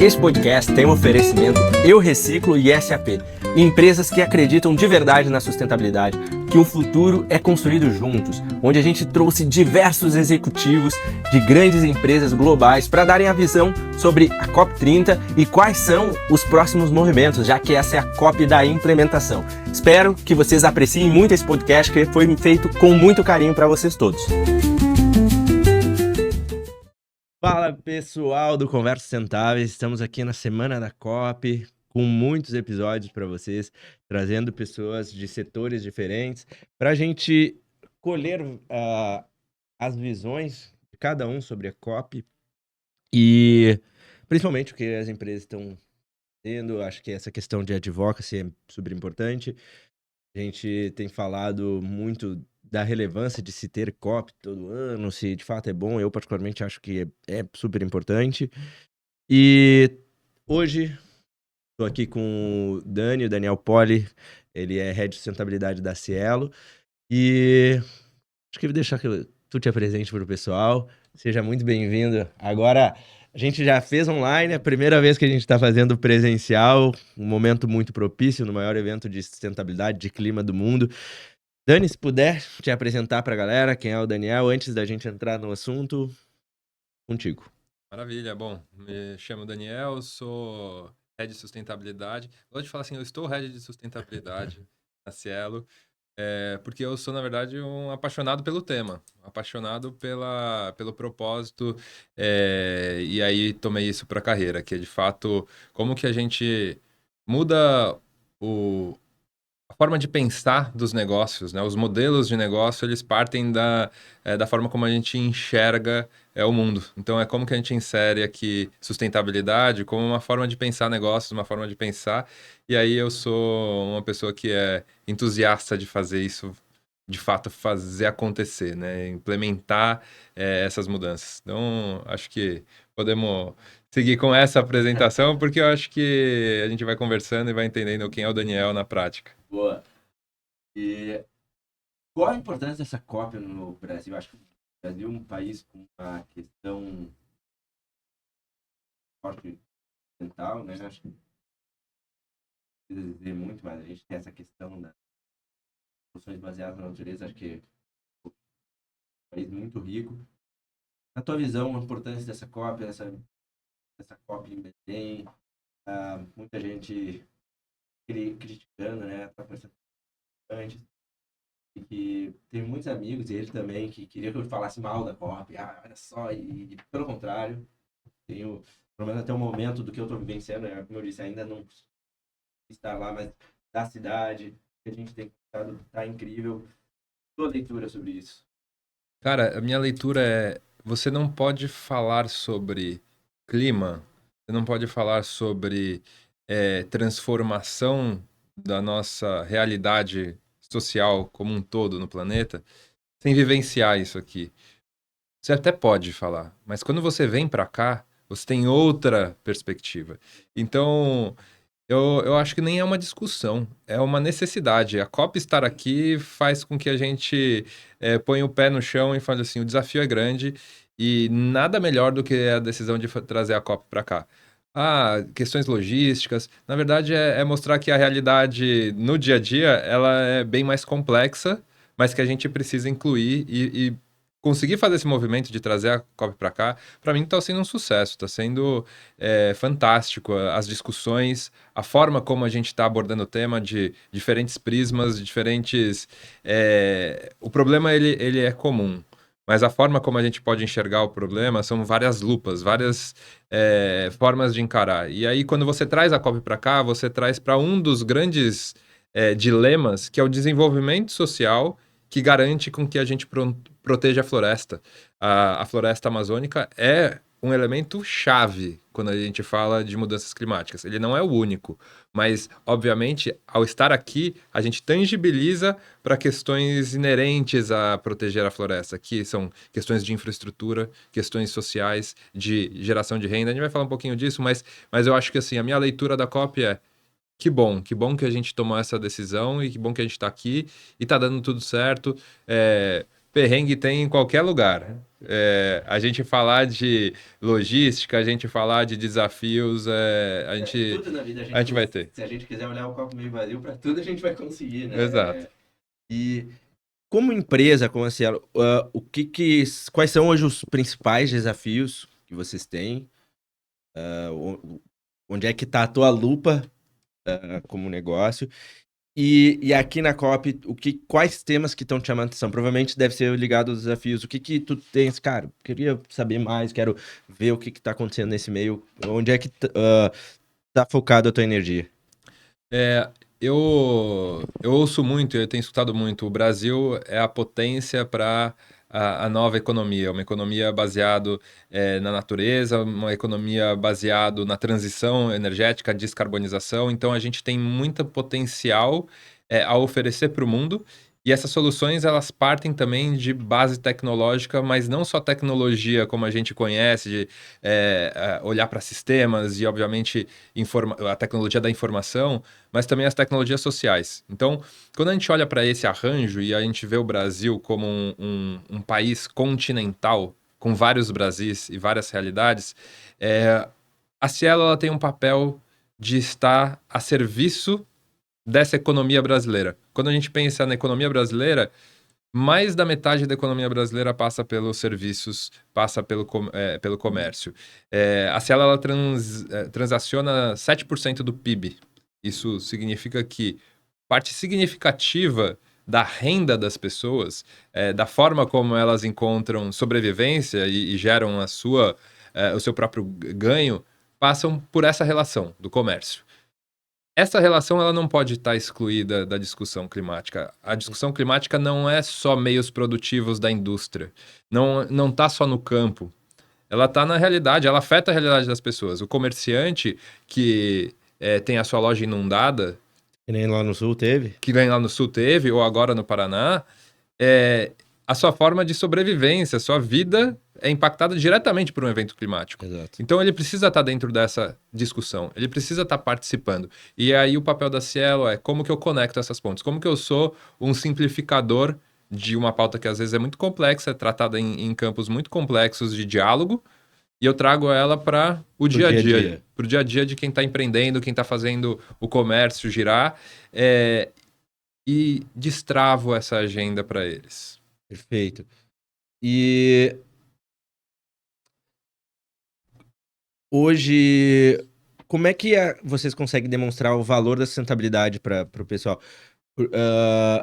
Esse podcast tem um oferecimento Eu Reciclo e SAP, empresas que acreditam de verdade na sustentabilidade, que o futuro é construído juntos, onde a gente trouxe diversos executivos de grandes empresas globais para darem a visão sobre a COP30 e quais são os próximos movimentos, já que essa é a COP da implementação. Espero que vocês apreciem muito esse podcast, que foi feito com muito carinho para vocês todos. Fala pessoal do Conversas Sustentáveis, estamos aqui na semana da COP com muitos episódios para vocês, trazendo pessoas de setores diferentes para a gente colher as visões de cada um sobre a COP e principalmente o que as empresas estão tendo. Acho que essa questão de advocacy é super importante. A gente tem falado muito da relevância de se ter COP todo ano, se de fato é bom. Eu particularmente acho que é super importante. E hoje estou aqui com o Daniel Poli, ele é Head de Sustentabilidade da Cielo. E acho que vou deixar que tu te apresente para o pessoal. Seja muito bem-vindo. Agora, a gente já fez online, é a primeira vez que a gente está fazendo presencial, um momento muito propício no maior evento de sustentabilidade, de clima do mundo. Dani, se puder te apresentar para a galera, quem é o Daniel, antes da gente entrar no assunto, contigo. Maravilha, bom, me chamo Daniel, sou Head de Sustentabilidade. Gosto de falar assim, eu estou Head de Sustentabilidade na Cielo, porque eu sou, na verdade, um apaixonado pelo tema, apaixonado pelo propósito, e aí tomei isso para a carreira, que é de fato como que a gente muda a forma de pensar dos negócios, né? Os modelos de negócio, eles partem da forma como a gente enxerga o mundo. Então, é como que a gente insere aqui sustentabilidade como uma forma de pensar negócios, uma forma de pensar. E aí eu sou uma pessoa que é entusiasta de fazer isso, de fato, fazer acontecer, né? Implementar essas mudanças. Então, acho que podemos seguir com essa apresentação, porque eu acho que a gente vai conversando e vai entendendo quem é o Daniel na prática. Boa. E qual a importância dessa COP no Brasil? Acho que o Brasil é um país com uma questão forte ambiental, né? Acho que não precisa dizer muito, mas a gente tem essa questão das soluções baseadas na natureza. Acho que é um país muito rico. Na tua visão, a importância dessa COP, essa COP em Belém, muita gente criticando, né? Tá pensando antes. E que tem muitos amigos, e ele também, que queria que eu falasse mal da COP. Olha só, e pelo contrário, tenho, pelo menos até o momento do que eu estou vivenciando, como eu disse, ainda não estar lá, mas da cidade, que a gente tem estado, tá incrível. Tua leitura sobre isso? Cara, a minha leitura é: você não pode falar sobre clima, você não pode falar sobre transformação da nossa realidade social como um todo no planeta sem vivenciar isso aqui. Você até pode falar, mas quando você vem para cá, você tem outra perspectiva. Então, eu acho que nem é uma discussão, é uma necessidade. A COP estar aqui faz com que a gente ponha o pé no chão e fale assim: o desafio é grande e nada melhor do que a decisão de trazer a COP para cá. Questões logísticas, na verdade é mostrar que a realidade no dia a dia ela é bem mais complexa, mas que a gente precisa incluir e conseguir fazer esse movimento de trazer a COP para cá, para mim está sendo um sucesso, está sendo fantástico. As discussões, a forma como a gente está abordando o tema de diferentes prismas, de diferentes... O problema, ele é comum, mas a forma como a gente pode enxergar o problema são várias lupas, várias formas de encarar. E aí, quando você traz a COP para cá, você traz para um dos grandes dilemas, que é o desenvolvimento social, que garante com que a gente proteja a floresta. A floresta amazônica é um elemento chave quando a gente fala de mudanças climáticas. Ele não é o único, mas, obviamente, ao estar aqui, a gente tangibiliza para questões inerentes a proteger a floresta, que são questões de infraestrutura, questões sociais, de geração de renda. A gente vai falar um pouquinho disso, mas eu acho que assim, a minha leitura da COP é: que bom que a gente tomou essa decisão e que bom que a gente está aqui e está dando tudo certo. perrengue tem em qualquer lugar. A gente falar de logística, a gente falar de desafios, Tudo na vida a gente vai ter. se a gente quiser olhar o copo meio vazio, para tudo a gente vai conseguir, né? Exato. E como empresa, como a Cielo, quais são hoje os principais desafios que vocês têm? Onde é que está a tua lupa como negócio? E aqui na COP, quais temas que estão te chamando a atenção? Provavelmente deve ser ligado aos desafios. O que tu tens? Cara, queria saber mais, quero ver o que está acontecendo nesse meio. Onde é que tá focado a tua energia? Eu ouço muito, eu tenho escutado muito, o Brasil é a potência para a nova economia, uma economia baseada na natureza, uma economia baseada na transição energética, descarbonização. Então a gente tem muito potencial a oferecer para o mundo. E essas soluções, elas partem também de base tecnológica, mas não só tecnologia como a gente conhece, de olhar para sistemas e, obviamente, a tecnologia da informação, mas também as tecnologias sociais. Então, quando a gente olha para esse arranjo e a gente vê o Brasil como um país continental, com vários Brasis e várias realidades, a Cielo ela tem um papel de estar a serviço dessa economia brasileira. Quando a gente pensa na economia brasileira, mais da metade da economia brasileira passa pelos serviços, passa pelo comércio. A Cielo ela transaciona 7% do PIB. Isso significa que parte significativa da renda das pessoas, da forma como elas encontram sobrevivência e geram o seu próprio ganho, passam por essa relação do comércio. Essa relação ela não pode estar excluída da discussão climática. A discussão climática não é só meios produtivos da indústria. Não está só no campo. Ela está na realidade, ela afeta a realidade das pessoas. O comerciante que tem a sua loja inundada... Que nem lá no Sul teve. Que nem lá no Sul teve, ou agora no Paraná, a sua forma de sobrevivência, a sua vida é impactada diretamente por um evento climático. Exato. Então ele precisa estar dentro dessa discussão, ele precisa estar participando. E aí o papel da Cielo é como que eu conecto essas pontes, como que eu sou um simplificador de uma pauta que às vezes é muito complexa, é tratada em campos muito complexos de diálogo, e eu trago ela para o dia a dia, para o dia a dia de quem está empreendendo, quem está fazendo o comércio girar, e destravo essa agenda para eles. Perfeito. E hoje, como é que vocês conseguem demonstrar o valor da sustentabilidade para o pessoal?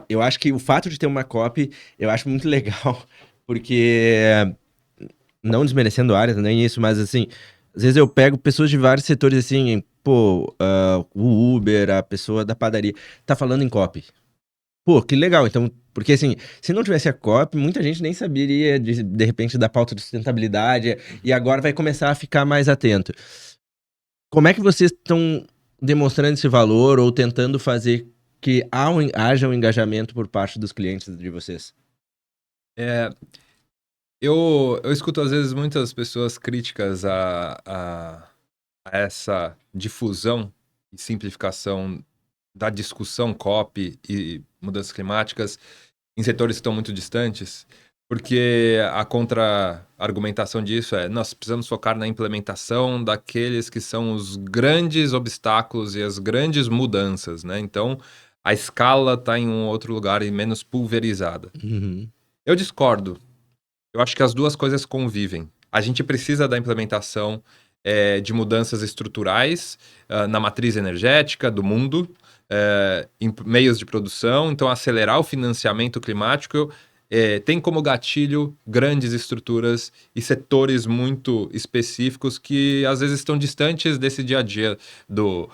Eu acho que o fato de ter uma COP, eu acho muito legal, porque, não desmerecendo áreas, nem isso, mas assim, às vezes eu pego pessoas de vários setores, assim, pô, o Uber, a pessoa da padaria, tá falando em COP. Pô, que legal, então, porque assim, se não tivesse a COP, muita gente nem saberia, de repente, da pauta de sustentabilidade, e agora vai começar a ficar mais atento. Como é que vocês estão demonstrando esse valor ou tentando fazer que haja um engajamento por parte dos clientes de vocês? Eu escuto às vezes muitas pessoas críticas a essa difusão e simplificação da discussão COP e mudanças climáticas em setores que estão muito distantes, porque a contra-argumentação disso nós precisamos focar na implementação daqueles que são os grandes obstáculos e as grandes mudanças, né? Então, a escala está em um outro lugar e menos pulverizada. Uhum. Eu discordo. Eu acho que as duas coisas convivem. A gente precisa da implementação de mudanças estruturais na matriz energética do mundo, em meios de produção. Então, acelerar o financiamento climático tem como gatilho grandes estruturas e setores muito específicos que às vezes estão distantes desse dia a dia do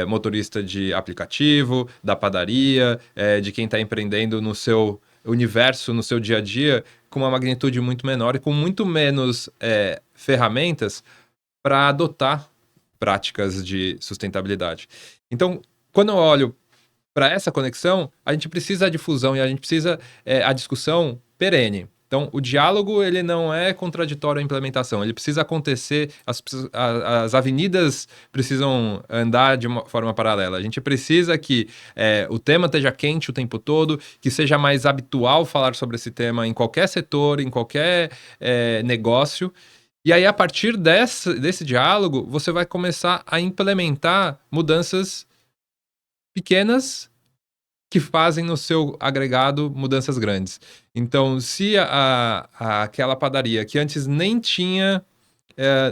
motorista de aplicativo, da padaria, de quem está empreendendo no seu universo, no seu dia a dia, com uma magnitude muito menor e com muito menos ferramentas para adotar práticas de sustentabilidade. Então, quando eu olho para essa conexão, a gente precisa da difusão e a gente precisa a discussão perene. Então, o diálogo, ele não é contraditório à implementação, ele precisa acontecer, as avenidas precisam andar de uma forma paralela. A gente precisa que o tema esteja quente o tempo todo, que seja mais habitual falar sobre esse tema em qualquer setor, em qualquer negócio. E aí, a partir desse diálogo, você vai começar a implementar mudanças pequenas que fazem no seu agregado mudanças grandes. Então, se aquela padaria que antes nem tinha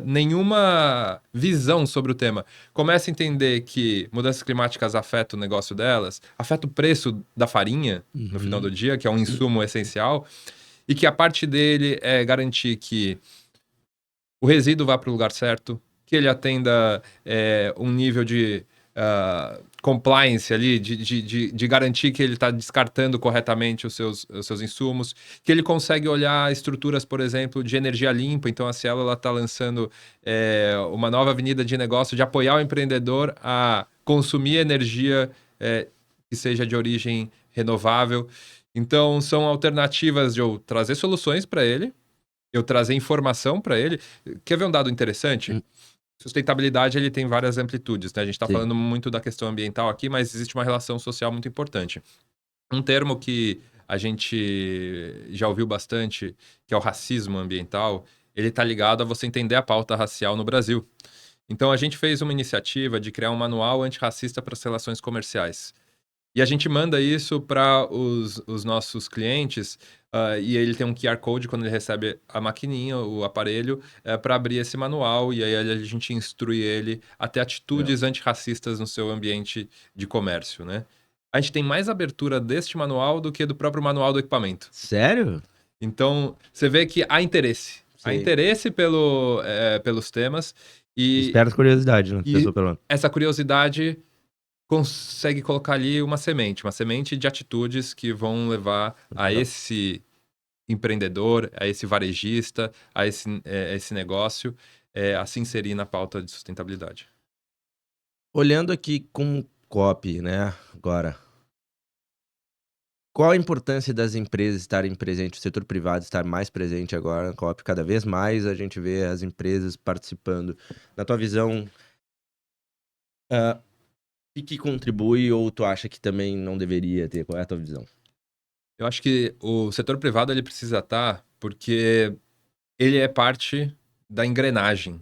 nenhuma visão sobre o tema começa a entender que mudanças climáticas afetam o negócio delas, afeta o preço da farinha no final do dia, que é um insumo essencial, e que a parte dele é garantir que o resíduo vá para o lugar certo, que ele atenda um nível de compliance ali, de garantir que ele está descartando corretamente os seus insumos, que ele consegue olhar estruturas, por exemplo, de energia limpa. Então, a Cielo está lançando uma nova avenida de negócio de apoiar o empreendedor a consumir energia que seja de origem renovável. Então, são alternativas de eu trazer soluções para ele, eu trazer informação para ele. Quer ver um dado interessante? Sustentabilidade, ele tem várias amplitudes, né? A gente está falando muito da questão ambiental aqui, mas existe uma relação social muito importante. Um termo que a gente já ouviu bastante, que é o racismo ambiental, ele está ligado a você entender a pauta racial no Brasil. Então, a gente fez uma iniciativa de criar um manual antirracista para as relações comerciais. E a gente manda isso para os nossos clientes, e ele tem um QR Code quando ele recebe a maquininha, o aparelho, para abrir esse manual, e aí a gente instrui ele a ter atitudes antirracistas no seu ambiente de comércio, né? A gente tem mais abertura deste manual do que do próprio manual do equipamento. Sério? Então, você vê que há interesse. Há interesse pelos temas. Desperta curiosidade, né? E essa curiosidade consegue colocar ali uma semente de atitudes que vão levar a esse empreendedor, a esse varejista, a esse negócio, a se inserir na pauta de sustentabilidade. Olhando aqui com copy, né, agora. Qual a importância das empresas estarem presentes, o setor privado estar mais presente agora na COP? Cada vez mais a gente vê as empresas participando. Na tua visão, o que contribui ou tu acha que também não deveria ter? Qual é a tua visão? Eu acho que o setor privado ele precisa estar porque ele é parte da engrenagem.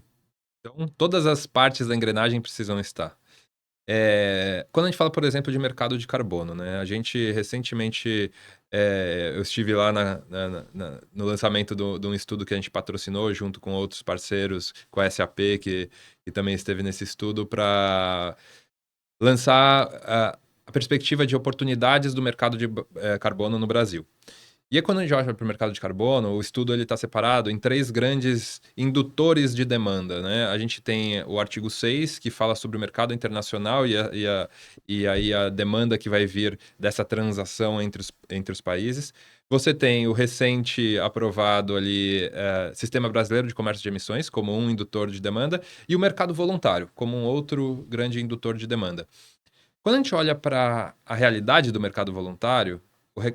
Então, todas as partes da engrenagem precisam estar. Quando a gente fala, por exemplo, de mercado de carbono, né? A gente recentemente, eu estive lá no lançamento de um estudo que a gente patrocinou junto com outros parceiros, com a SAP, que também esteve nesse estudo, para lançar a perspectiva de oportunidades do mercado de carbono no Brasil. E aí, quando a gente olha para o mercado de carbono, o estudo está separado em 3 grandes indutores de demanda, né? A gente tem o artigo 6, que fala sobre o mercado internacional e aí a demanda que vai vir dessa transação entre os países. Você tem o recente aprovado ali, Sistema Brasileiro de Comércio de Emissões, como um indutor de demanda, e o mercado voluntário, como um outro grande indutor de demanda. Quando a gente olha para a realidade do mercado voluntário,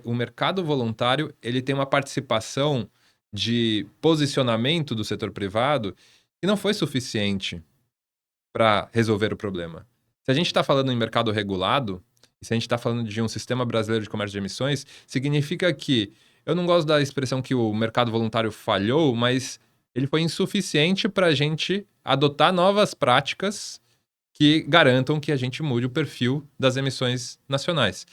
o mercado voluntário ele tem uma participação de posicionamento do setor privado que não foi suficiente para resolver o problema. Se a gente está falando em mercado regulado, e se a gente está falando de um sistema brasileiro de comércio de emissões, significa que, eu não gosto da expressão que o mercado voluntário falhou, mas ele foi insuficiente para a gente adotar novas práticas que garantam que a gente mude o perfil das emissões nacionais.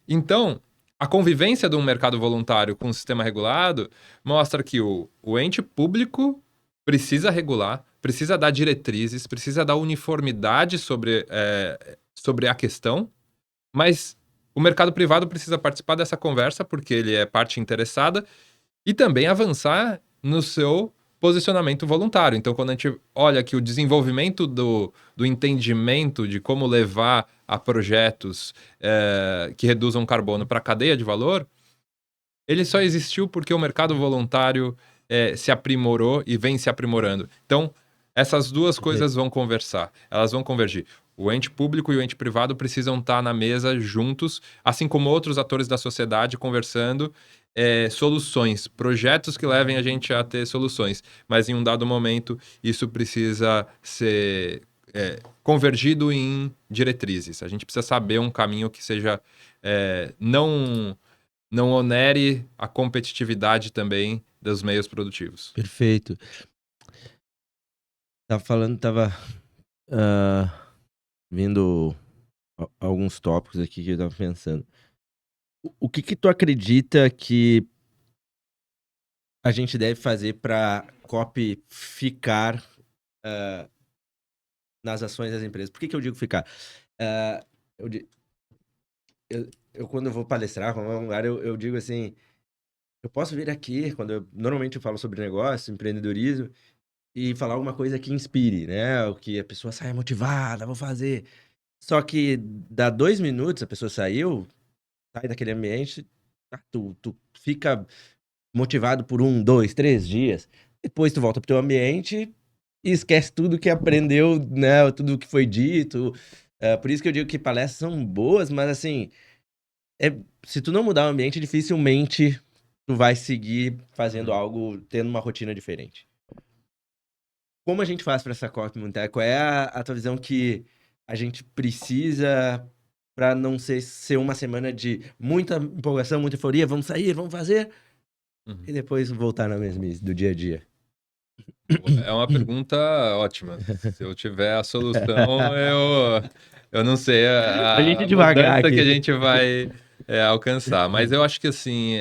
Então, a convivência de um mercado voluntário com um sistema regulado mostra que o ente público precisa regular, precisa dar diretrizes, precisa dar uniformidade sobre a questão, mas o mercado privado precisa participar dessa conversa porque ele é parte interessada e também avançar no seu posicionamento voluntário. Então, quando a gente olha que o desenvolvimento do entendimento de como levar a projetos que reduzam carbono para a cadeia de valor, ele só existiu porque o mercado voluntário se aprimorou e vem se aprimorando. Então, essas duas coisas vão conversar, elas vão convergir. O ente público e o ente privado precisam estar na mesa juntos, assim como outros atores da sociedade conversando soluções, projetos que levem a gente a ter soluções. Mas em um dado momento, isso precisa ser convergido em diretrizes. A gente precisa saber um caminho que seja não onere a competitividade também dos meios produtivos. Perfeito. Tava vendo alguns tópicos aqui que eu tava pensando. O que que tu acredita que a gente deve fazer para copy ficar nas ações das empresas? Por que que eu digo ficar? Ah, eu, di- eu quando eu vou palestrar, quando eu vou a um lugar, eu digo assim, eu posso vir aqui, normalmente eu falo sobre negócio, empreendedorismo, e falar alguma coisa que inspire, né? O que a pessoa saia motivada, vou fazer. Só que dá 2 minutos, a pessoa saiu, sai daquele ambiente, tu fica motivado por 1, 2, 3 dias. Depois tu volta pro teu ambiente e esquece tudo que aprendeu, né? Tudo que foi dito. Por isso que eu digo que palestras são boas, mas assim, se tu não mudar o ambiente, dificilmente tu vai seguir fazendo algo, tendo uma rotina diferente. Como a gente faz para essa Copa Mundial? Qual é a tua visão que a gente precisa para não ser uma semana de muita empolgação, muita euforia, vamos sair, vamos fazer, e depois voltar na mesmice do dia a dia? É uma pergunta ótima. Se eu tiver a solução, eu não sei A gente a devagar mudança que a aqui. gente vai alcançar. Mas eu acho que, assim,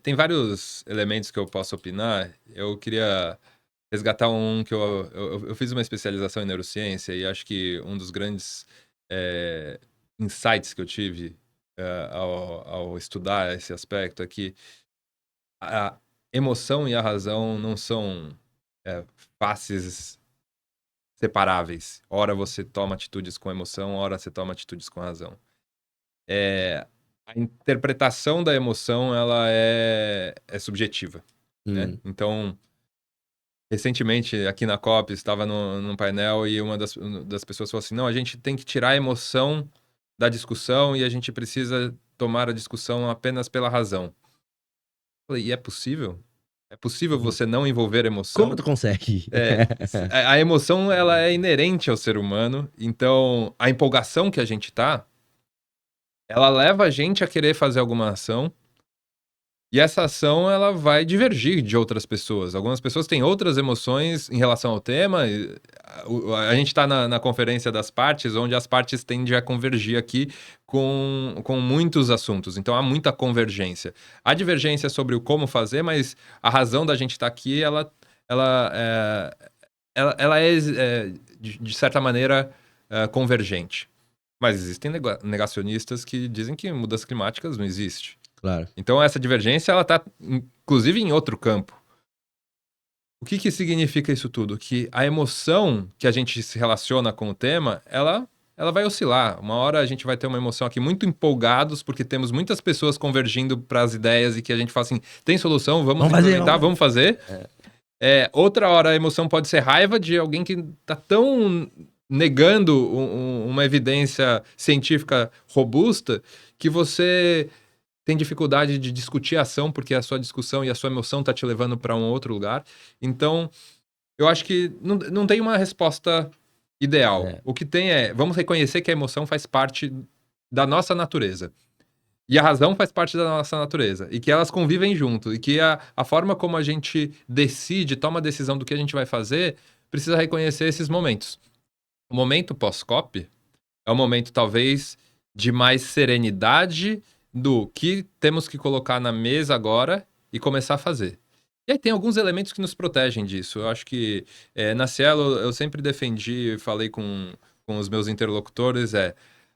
tem vários elementos que eu posso opinar. Eu queria resgatar um que eu fiz uma especialização em neurociência e acho que um dos grandes insights que eu tive ao estudar esse aspecto é que a emoção e a razão não são faces separáveis. Ora você toma atitudes com emoção, ora você toma atitudes com razão. A interpretação da emoção, ela é subjetiva, né? Então, recentemente, aqui na COP, estava num painel e uma das pessoas falou assim, não, a gente tem que tirar a emoção da discussão e a gente precisa tomar a discussão apenas pela razão. Eu falei, e é possível? É possível você não envolver emoção? Como tu consegue? A emoção, ela é inerente ao ser humano, então a empolgação que a gente tá, ela leva a gente a querer fazer alguma ação, e essa ação, ela vai divergir de outras pessoas. Algumas pessoas têm outras emoções em relação ao tema, a gente tá na conferência das partes, onde as partes tendem a convergir aqui com muitos assuntos, então há muita convergência. Há divergência sobre o como fazer, mas a razão da gente estar aqui, ela é, de certa maneira, convergente. Mas existem negacionistas que dizem que mudanças climáticas não existe. Claro. Então essa divergência, ela está, inclusive, em outro campo. O que significa isso tudo? Que a emoção que a gente se relaciona com o tema, ela vai oscilar. Uma hora a gente vai ter uma emoção aqui muito empolgados, porque temos muitas pessoas convergindo para as ideias e que a gente fala assim, tem solução, vamos implementar, vamos fazer. Outra hora a emoção pode ser raiva de alguém que está tão negando uma evidência científica robusta que você tem dificuldade de discutir a ação porque a sua discussão e a sua emoção está te levando para um outro lugar. Então, eu acho que não tem uma resposta ideal. O que tem vamos reconhecer que a emoção faz parte da nossa natureza. E a razão faz parte da nossa natureza. E que elas convivem junto. E que a forma como a gente decide, toma a decisão do que a gente vai fazer, precisa reconhecer esses momentos. O momento pós-COP é um momento, talvez, de mais serenidade do que temos que colocar na mesa agora e começar a fazer. E aí tem alguns elementos que nos protegem disso. Eu acho que na Cielo eu sempre defendi, falei com os meus interlocutores,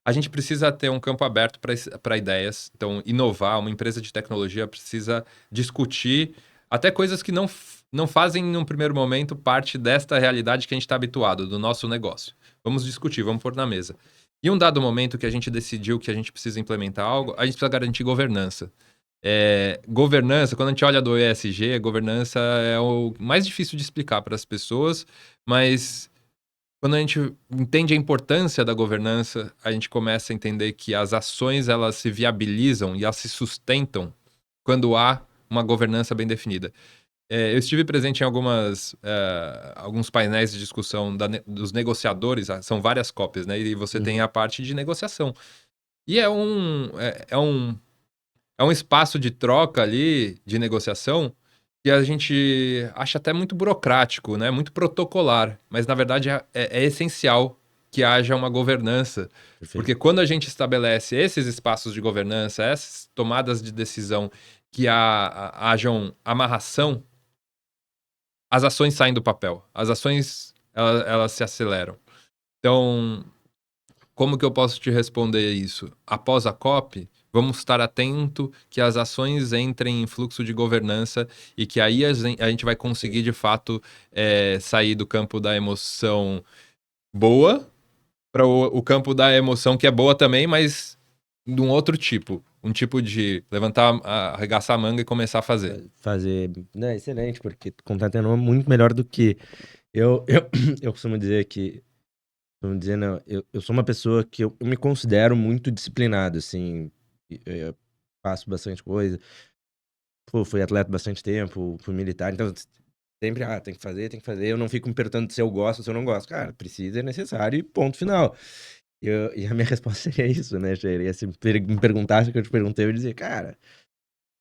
a gente precisa ter um campo aberto para ideias. Então, inovar, uma empresa de tecnologia precisa discutir até coisas que não fazem, num primeiro momento, parte desta realidade que a gente está habituado, do nosso negócio. Vamos discutir, vamos pôr na mesa. E um dado momento que a gente decidiu que a gente precisa implementar algo, a gente precisa garantir governança. Governança, quando a gente olha do ESG, a governança é o mais difícil de explicar para as pessoas, mas Quando a gente entende a importância da governança, a gente começa a entender que as ações elas se viabilizam e elas se sustentam quando há uma governança bem definida. Eu estive presente em alguns painéis de discussão dos negociadores, são várias cópias, né? E você tem a parte de negociação. E é um espaço de troca ali, de negociação, que a gente acha até muito burocrático, né? Muito protocolar. Mas, na verdade, é essencial que haja uma governança. Perfeito. Porque quando a gente estabelece esses espaços de governança, essas tomadas de decisão que hajam amarração, as ações saem do papel. As ações, elas se aceleram. Então, como que eu posso te responder isso? Após a COP, vamos estar atento que as ações entrem em fluxo de governança e que aí a gente vai conseguir, de fato, sair do campo da emoção boa para o campo da emoção que é boa também, mas de um outro tipo. Um tipo de levantar, arregaçar a manga e começar a fazer. Fazer. Não, é excelente, porque tu contatando muito melhor do que. Eu costumo dizer que. Costumo dizer, não, eu sou uma pessoa que eu me considero muito disciplinado, assim. Eu faço bastante coisa. Pô, fui atleta bastante tempo, fui militar, então sempre, tem que fazer, tem que fazer. Eu não fico me perguntando se eu gosto ou se eu não gosto. Cara, precisa, é necessário e ponto final. E a minha resposta seria isso, né? Seria se me perguntasse o que eu te perguntei, eu ia dizer, cara,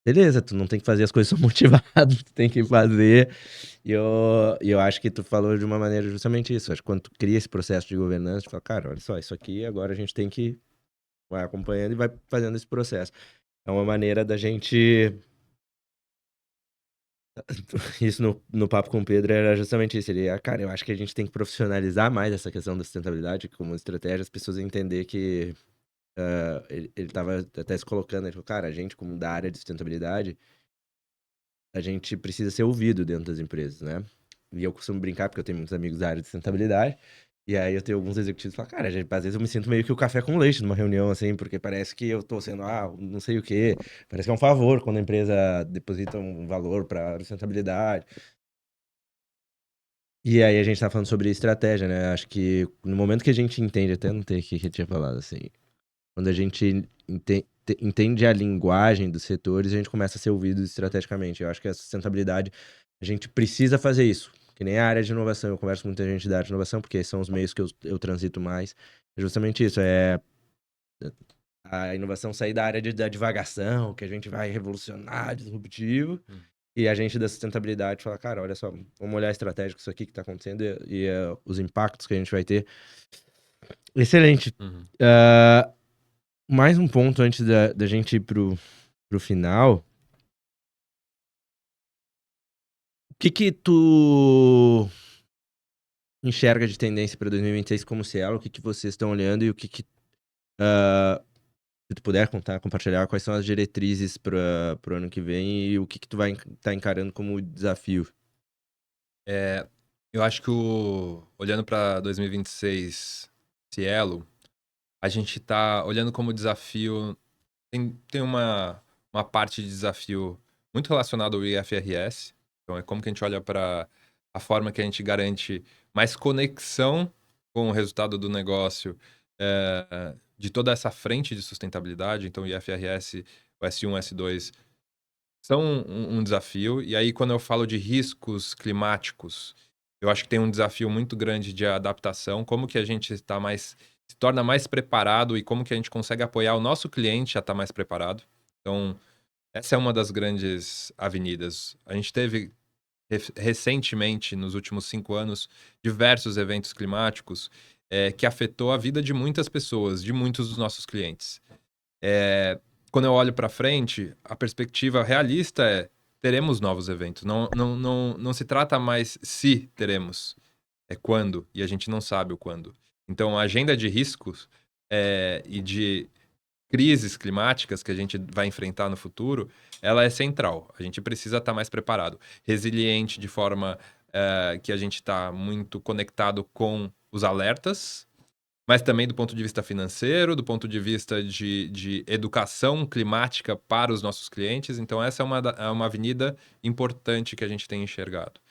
beleza, tu não tem que fazer as coisas só motivado, tu tem que fazer. E eu acho que tu falou de uma maneira justamente isso. Acho que quando tu cria esse processo de governança, tu fala, cara, olha só, isso aqui agora a gente tem que vai acompanhando e vai fazendo esse processo. É uma maneira da gente. Isso no papo com o Pedro era justamente isso. Cara, eu acho que a gente tem que profissionalizar mais essa questão da sustentabilidade como estratégia, as pessoas entender que ele tava até se colocando, ele falou, cara, a gente, como da área de sustentabilidade, a gente precisa ser ouvido dentro das empresas, né? E eu costumo brincar, porque eu tenho muitos amigos da área de sustentabilidade, e aí eu tenho alguns executivos que falam, cara, às vezes eu me sinto meio que o café com leite numa reunião, assim, porque parece que eu tô sendo, não sei o quê, parece que é um favor quando a empresa deposita um valor para sustentabilidade. E aí a gente tá falando sobre estratégia, né? Acho que no momento que a gente entende, até não tem aqui que eu tinha falado, assim, quando a gente entende a linguagem dos setores, a gente começa a ser ouvido estrategicamente. Eu acho que a sustentabilidade, a gente precisa fazer isso. Que nem a área de inovação, eu converso com muita gente da área de inovação, porque são os meios que eu transito mais. É justamente isso, a inovação sair da área da divagação, que a gente vai revolucionar, disruptivo, e a gente da sustentabilidade fala, cara, olha só, vamos olhar estratégico isso aqui que tá acontecendo e os impactos que a gente vai ter. Excelente. Uhum. Mais um ponto antes da gente ir pro final. O que tu enxerga de tendência para 2026 como Cielo? O que vocês estão olhando e se tu puder compartilhar, quais são as diretrizes para pro ano que vem e o que tu vai estar encarando como desafio? Eu acho que olhando para 2026, Cielo, a gente está olhando como desafio. Tem uma parte de desafio muito relacionada ao IFRS. Então, é como que a gente olha para a forma que a gente garante mais conexão com o resultado do negócio de toda essa frente de sustentabilidade. Então, o IFRS, o S1, o S2 são um desafio. E aí, quando eu falo de riscos climáticos, eu acho que tem um desafio muito grande de adaptação. Como que a gente se torna mais preparado e como que a gente consegue apoiar o nosso cliente a estar mais preparado. Então, essa é uma das grandes avenidas. A gente teve recentemente, nos últimos 5 anos, diversos eventos climáticos que afetou a vida de muitas pessoas, de muitos dos nossos clientes. Quando eu olho para frente, a perspectiva realista é teremos novos eventos. Não se trata mais se teremos, é quando, e a gente não sabe o quando. Então, a agenda de riscos e de crises climáticas que a gente vai enfrentar no futuro, ela é central. A gente precisa estar mais preparado. Resiliente de forma que a gente está muito conectado com os alertas, mas também do ponto de vista financeiro, do ponto de vista de educação climática para os nossos clientes. Então, essa é uma avenida importante que a gente tem enxergado.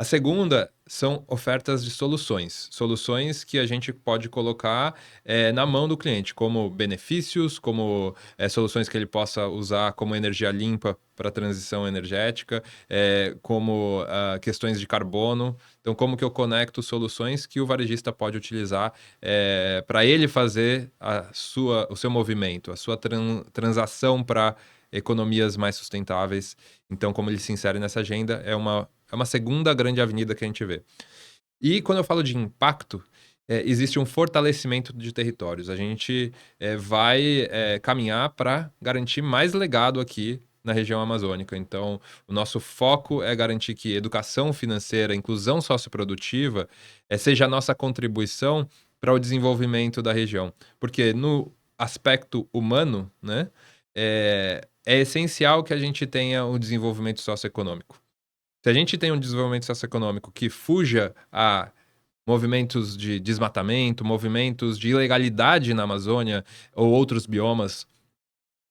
A segunda são ofertas de soluções. Soluções que a gente pode colocar na mão do cliente, como benefícios, como soluções que ele possa usar como energia limpa para a transição energética, como questões de carbono. Então, como que eu conecto soluções que o varejista pode utilizar para ele fazer o seu movimento, a sua transação para economias mais sustentáveis. Então, como ele se insere nessa agenda, é uma segunda grande avenida que a gente vê. E quando eu falo de impacto, existe um fortalecimento de territórios. A gente vai caminhar para garantir mais legado aqui na região amazônica. Então, o nosso foco é garantir que educação financeira, inclusão socioprodutiva, seja a nossa contribuição para o desenvolvimento da região. Porque no aspecto humano, né, é essencial que a gente tenha um desenvolvimento socioeconômico. Se a gente tem um desenvolvimento socioeconômico que fuja a movimentos de desmatamento, movimentos de ilegalidade na Amazônia ou outros biomas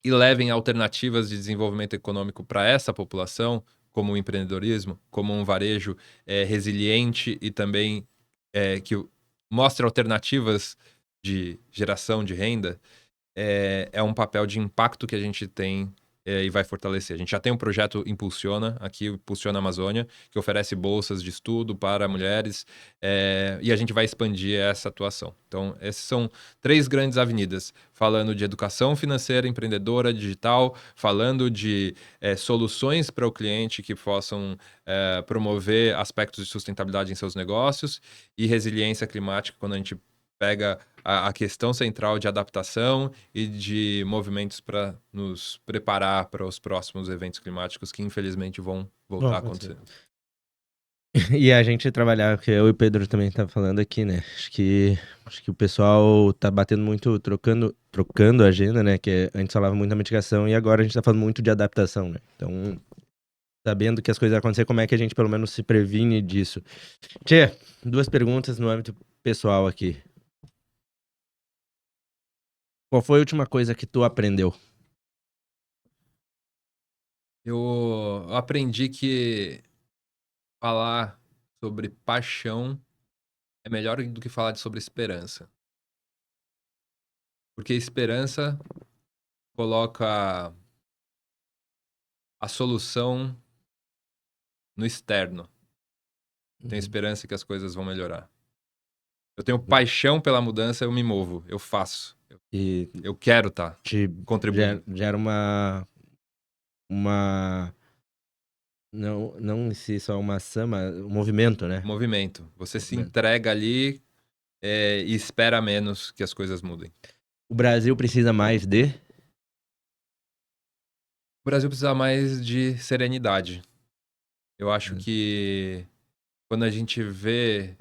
e levem alternativas de desenvolvimento econômico para essa população, como o empreendedorismo, como um varejo resiliente e também que mostre alternativas de geração de renda, é um papel de impacto que a gente tem e vai fortalecer. A gente já tem um projeto Impulsiona, aqui, Impulsiona Amazônia, que oferece bolsas de estudo para mulheres, e a gente vai expandir essa atuação. Então, essas são 3 grandes avenidas, falando de educação financeira, empreendedora, digital, falando de soluções para o cliente que possam promover aspectos de sustentabilidade em seus negócios e resiliência climática, quando a gente pega a questão central de adaptação e de movimentos para nos preparar para os próximos eventos climáticos que, infelizmente, vão Bom, voltar a acontecer. acontecer. E a gente trabalhar, que eu e o Pedro também tá falando aqui, né? Acho que o pessoal tá batendo muito, trocando a agenda, né? Que antes falava muito da mitigação e agora a gente tá falando muito de adaptação, né? Então, sabendo que as coisas vão acontecer, como é que a gente pelo menos se previne disso? Tchê, 2 perguntas no âmbito pessoal aqui. Qual foi a última coisa que tu aprendeu? Eu aprendi que falar sobre paixão é melhor do que falar sobre esperança. Porque esperança coloca a solução no externo. Tenho esperança que as coisas vão melhorar. Eu tenho paixão pela mudança, eu me movo, eu faço. E Eu quero estar te contribuindo. gera uma não em si só uma ação, mas um movimento, né? Movimento. Você se Movimento. entrega ali e espera menos que as coisas mudem. O Brasil precisa mais de O Brasil precisa mais de serenidade. Eu acho Hum. que quando a gente vê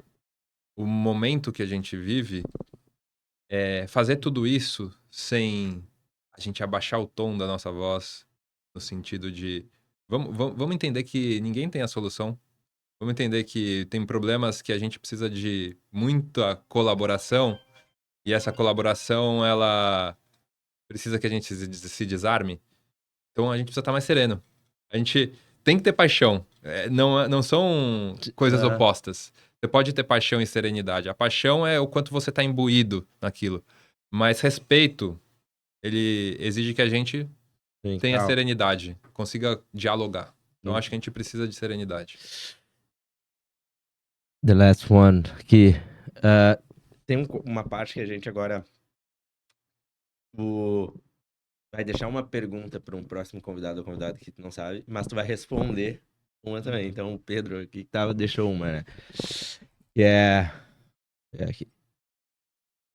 o momento que a gente vive, fazer tudo isso sem a gente abaixar o tom da nossa voz, no sentido de vamos entender que ninguém tem a solução. Vamos entender que tem problemas que a gente precisa de muita colaboração e essa colaboração, ela precisa que a gente se desarme. Então a gente precisa estar mais sereno. A gente tem que ter paixão. Não são coisas Aham. opostas. Você pode ter paixão e serenidade. A paixão é o quanto você está imbuído naquilo. Mas respeito, ele exige que a gente Sim, tenha serenidade, consiga dialogar. Então acho que a gente precisa de serenidade. The last one aqui. Tem uma parte que a gente agora vai deixar uma pergunta para um próximo convidado ou convidada que tu não sabe, mas tu vai responder uma também. Então, o Pedro aqui que tava, deixou uma, né? Que é aqui.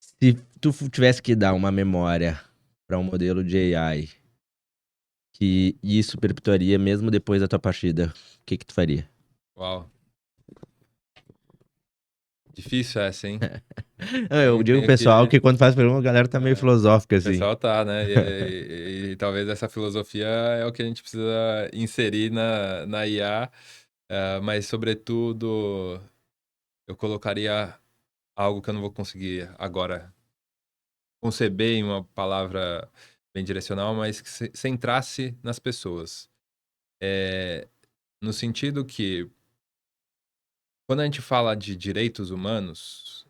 Se tu tivesse que dar uma memória para um modelo de AI que isso perpetuaria mesmo depois da tua partida, o que que tu faria? Uau. Difícil essa, hein? Eu digo Tenho pessoal que. que quando faz pergunta a galera tá meio filosófica O assim. pessoal tá, né? E talvez essa filosofia é o que a gente precisa inserir na IA, mas, sobretudo, eu colocaria algo que eu não vou conseguir agora conceber em uma palavra bem direcional, mas que centrasse nas pessoas. No sentido que Quando a gente fala de direitos humanos,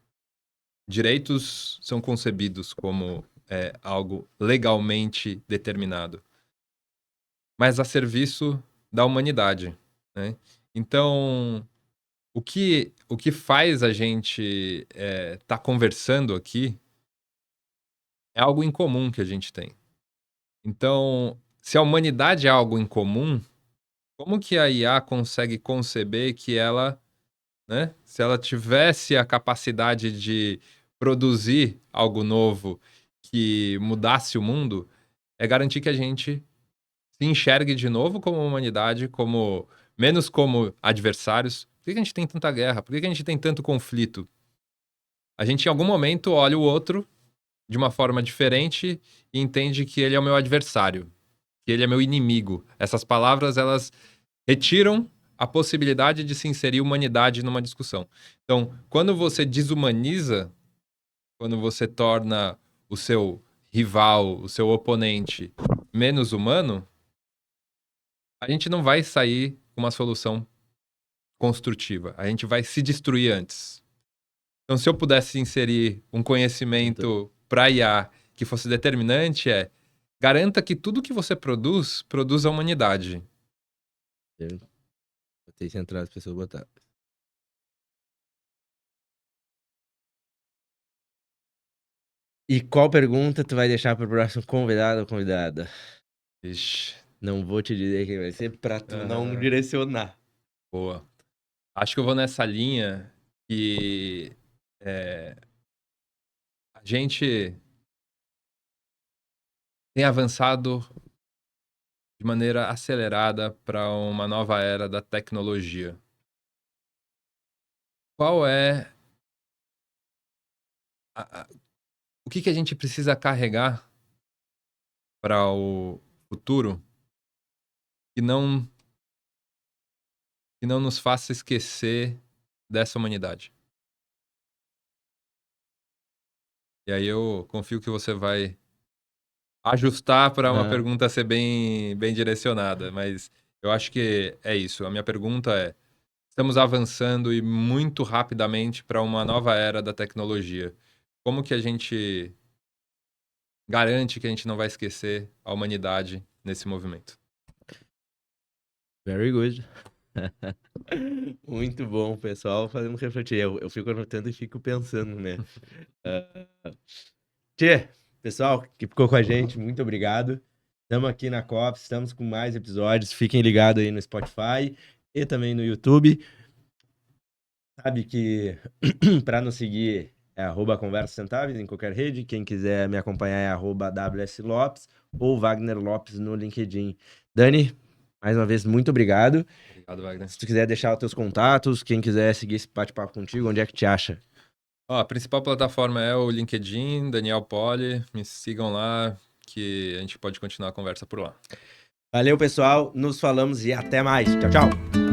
direitos são concebidos como algo legalmente determinado, mas a serviço da humanidade, né? Então, o que faz a gente tá conversando aqui é algo em comum que a gente tem. Então, se a humanidade é algo em comum, como que a IA consegue conceber que ela, né, se ela tivesse a capacidade de produzir algo novo que mudasse o mundo, é garantir que a gente se enxergue de novo como humanidade, como menos como adversários. Por que que a gente tem tanta guerra? Por que que a gente tem tanto conflito? A gente, em algum momento, olha o outro de uma forma diferente e entende que ele é o meu adversário, que ele é meu inimigo. Essas palavras, elas retiram a possibilidade de se inserir humanidade numa discussão. Então, quando você desumaniza, quando você torna o seu rival, o seu oponente menos humano, a gente não vai sair com uma solução construtiva. A gente vai se destruir antes. Então, se eu pudesse inserir um conhecimento para IA que fosse determinante, garanta que tudo que você produz a humanidade. Botei centrado, as pessoas botaram. E qual pergunta tu vai deixar pro próximo convidado ou convidada? Ixi. Não vou te dizer quem vai ser pra tu não Aham. direcionar. Boa. Acho que eu vou nessa linha que a gente tem avançado de maneira acelerada para uma nova era da tecnologia. Qual é o que a gente precisa carregar para o futuro que não nos faça esquecer dessa humanidade? E aí eu confio que você vai ajustar para uma Aham. pergunta ser bem, bem direcionada, mas eu acho que é isso. A minha pergunta é: estamos avançando e muito rapidamente para uma nova era da tecnologia. Como que a gente garante que a gente não vai esquecer a humanidade nesse movimento? Very good. Muito bom, pessoal, fazendo refletir. Eu fico anotando e fico pensando, né? Tchê, pessoal que ficou com a gente, muito obrigado. Estamos aqui na COP, estamos com mais episódios. Fiquem ligados aí no Spotify e também no YouTube. Sabe que para nos seguir é @Conversas Sentáveis em qualquer rede. Quem quiser me acompanhar é @WSLopes ou Wagner Lopes no LinkedIn. Dani, mais uma vez, muito obrigado. Obrigado, Wagner. Se tu quiser deixar os teus contatos, quem quiser seguir esse bate-papo contigo, onde é que te acha? A principal plataforma é o LinkedIn, Daniel Poli. Me sigam lá que a gente pode continuar a conversa por lá. Valeu, pessoal. Nos falamos e até mais. Tchau, tchau.